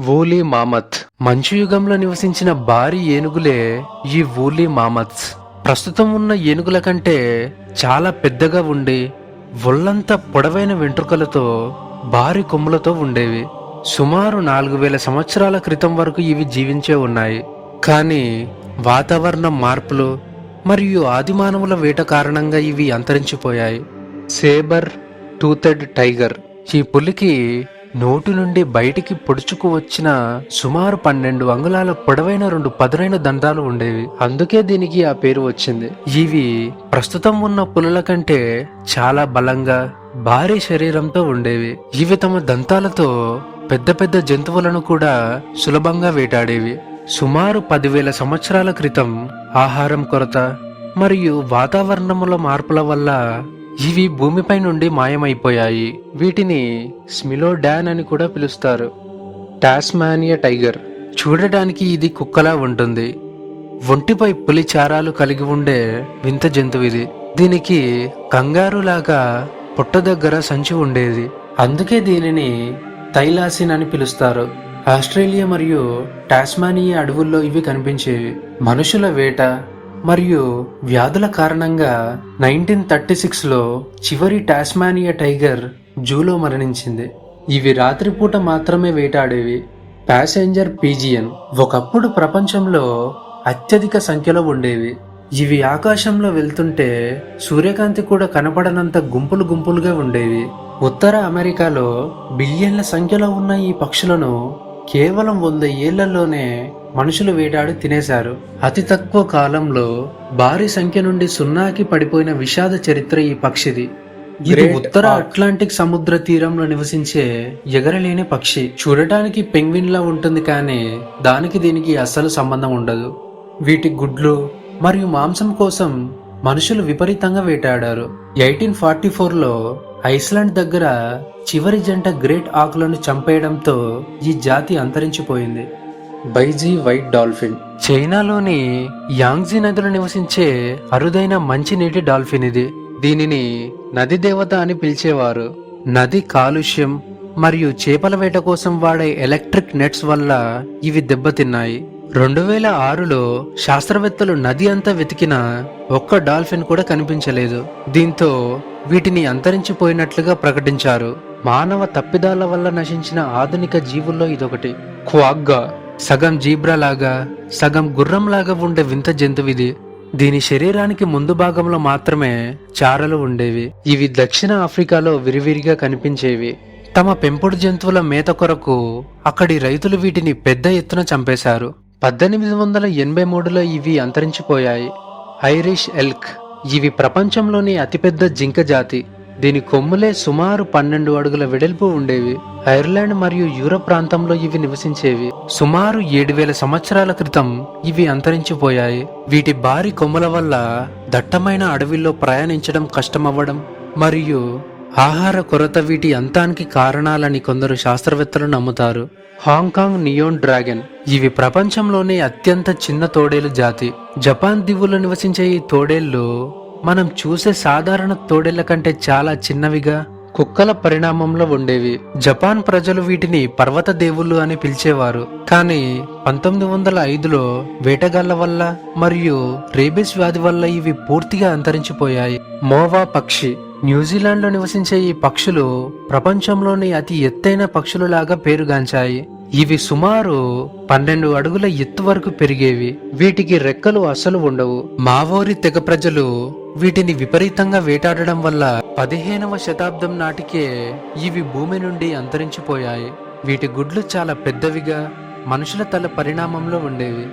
Woolley మామత్ మంచు యుగంలో నివసించిన భారీ ఏనుగులే ఈ వూలీ మామత్స్. ప్రస్తుతం ఉన్న ఏనుగుల కంటే చాలా పెద్దగా ఉండి ఒళ్ళంతా పొడవైన వెంట్రుకలతో భారీ కొమ్ములతో ఉండేవి. సుమారు 4000 సంవత్సరాల క్రితం వరకు ఇవి జీవించే ఉన్నాయి. కానీ వాతావరణం మార్పులు మరియు ఆదిమానవుల వేట కారణంగా ఇవి అంతరించిపోయాయి. Sabre టూతెడ్ tiger. ఈ పులికి నోటి నుండి బయటికి పొడుచుకు వచ్చిన సుమారు 12 అంగుళాల పొడవైన 2 పదునైన దంతాలు ఉండేవి. అందుకే దీనికి ఆ పేరు వచ్చింది. ఇవి ప్రస్తుతం ఉన్న పులుల కంటే చాలా బలంగా భారీ శరీరంతో ఉండేవి. ఇవి తమ దంతాలతో పెద్ద పెద్ద జంతువులను కూడా సులభంగా వేటాడేవి. సుమారు 10,000 సంవత్సరాల క్రితం ఆహారం కొరత మరియు వాతావరణముల మార్పుల వల్ల ఇవి భూమిపై నుండి మాయమైపోయాయి. వీటిని స్మిలోడాన్ అని కూడా పిలుస్తారు. Tasmania tiger. చూడటానికి ఇది కుక్కలా ఉంటుంది. ఒంటిపై పులి చారాలు కలిగి ఉండే వింత జంతువు ఇది. దీనికి కంగారు లాగా పొట్ట దగ్గర సంచి ఉండేది. అందుకే దీనిని థైలాసిన్ అని పిలుస్తారు. ఆస్ట్రేలియా మరియు టాస్మానియా అడవుల్లో ఇవి కనిపించేవి. మనుషుల వేట మరియు వ్యాధుల కారణంగా 1936లో చివరి టాస్మానియా టైగర్ జూలో మరణించింది. ఇవి రాత్రిపూట మాత్రమే వేటాడేవి. Passenger pigeon. ఒకప్పుడు ప్రపంచంలో అత్యధిక సంఖ్యలో ఉండేవి. ఇవి ఆకాశంలో వెళ్తుంటే సూర్యకాంతి కూడా కనపడనంత గుంపులు గుంపులుగా ఉండేవి. ఉత్తర అమెరికాలో బిలియన్ల సంఖ్యలో ఉన్న ఈ పక్షులను కేవలం 100 ఏళ్లలోనే మనుషులు వేటాడి తినేశారు. అతి తక్కువ కాలంలో భారీ సంఖ్య నుండి సున్నాకి పడిపోయిన విషాద చరిత్ర ఈ పక్షిది. ఇది ఉత్తర అట్లాంటిక్ సముద్ర తీరంలో నివసించే ఎగరలేని పక్షి. చూడటానికి పెంగ్విన్ లా ఉంటుంది, కానీ దానికి దీనికి అస్సలు సంబంధం ఉండదు. వీటి గుడ్లు మరియు మాంసం కోసం మనుషులు విపరీతంగా వేటాడారు. 1844లో ఐస్లాండ్ దగ్గర చివరి జంట గ్రేట్ ఆకులను చంపేయడంతో ఈ జాతి అంతరించిపోయింది. బైజీ వైట్ డాల్ఫిన్. చైనాలోని యాంగ్జీ నదిలో నివసించే అరుదైన మంచినీటి డాల్ఫిన్ ఇది. దీనిని నది దేవత అని పిలిచేవారు. నది కాలుష్యం మరియు చేపల వేట కోసం వాడే ఎలక్ట్రిక్ నెట్స్ వల్ల ఇవి దెబ్బతిన్నాయి. 2006లో శాస్త్రవేత్తలు నది అంతా వెతికినా ఒక్క డాల్ఫిన్ కూడా కనిపించలేదు. దీంతో వీటిని అంతరించిపోయినట్లుగా ప్రకటించారు. మానవ తప్పిదాల వల్ల నశించిన ఆధునిక జీవుల్లో ఇదొకటి. క్వాగ్గా. సగం జీబ్రా లాగా సగం గుర్రం లాగా ఉండే వింత జంతువిది. దీని శరీరానికి ముందు భాగంలో మాత్రమే చారలు ఉండేవి. ఇవి దక్షిణ ఆఫ్రికాలో విరివిరిగా కనిపించేవి. తమ పెంపుడు జంతువుల మేత కొరకు అక్కడి రైతులు వీటిని పెద్ద ఎత్తున చంపేశారు. 1883లో ఇవి అంతరించిపోయాయి. Irish elk. ఇవి ప్రపంచంలోని అతిపెద్ద జింక జాతి. దీని కొమ్ములే సుమారు 12 అడుగుల వెడల్పు ఉండేవి. ఐర్లాండ్ మరియు యూరప్ ప్రాంతంలో ఇవి నివసించేవి. సుమారు 7000 సంవత్సరాల క్రితం ఇవి అంతరించిపోయాయి. వీటి భారీ కొమ్ముల వల్ల దట్టమైన అడవిలో ప్రయాణించడం కష్టమవ్వడం మరియు ఆహార కొరత వీటి అంతానికి కారణాలని కొందరు శాస్త్రవేత్తలు నమ్ముతారు. Hong Kong neon dragon. ఇవి ప్రపంచంలోనే అత్యంత చిన్న తోడేలు జాతి. జపాన్ దీవుల్లో నివసించే ఈ తోడేళ్లు మనం చూసే సాధారణ తోడేళ్ల కంటే చాలా చిన్నవిగా కుక్కల పరిణామంలో ఉండేవి. జపాన్ ప్రజలు వీటిని పర్వత దేవుళ్ళు అని పిలిచేవారు. కానీ 1905లో వేటగాళ్ల వల్ల మరియు రేబిస్ వ్యాధి వల్ల ఇవి పూర్తిగా అంతరించిపోయాయి. మోవా పక్షి. న్యూజిలాండ్ లో నివసించే ఈ పక్షులు ప్రపంచంలోని అతి ఎత్తైన పక్షులలాగా పేరుగాంచాయి. ఇవి సుమారు 12 అడుగుల ఎత్తు వరకు పెరిగేవి. వీటికి రెక్కలు అస్సలు ఉండవు. మావోరి తెగ ప్రజలు వీటిని విపరీతంగా వేటాడడం వల్ల 15వ శతాబ్దం నాటికే ఇవి భూమి నుండి అంతరించిపోయాయి. వీటి గుడ్లు చాలా పెద్దవిగా మనుషుల తల పరిణామంలో ఉండేవి.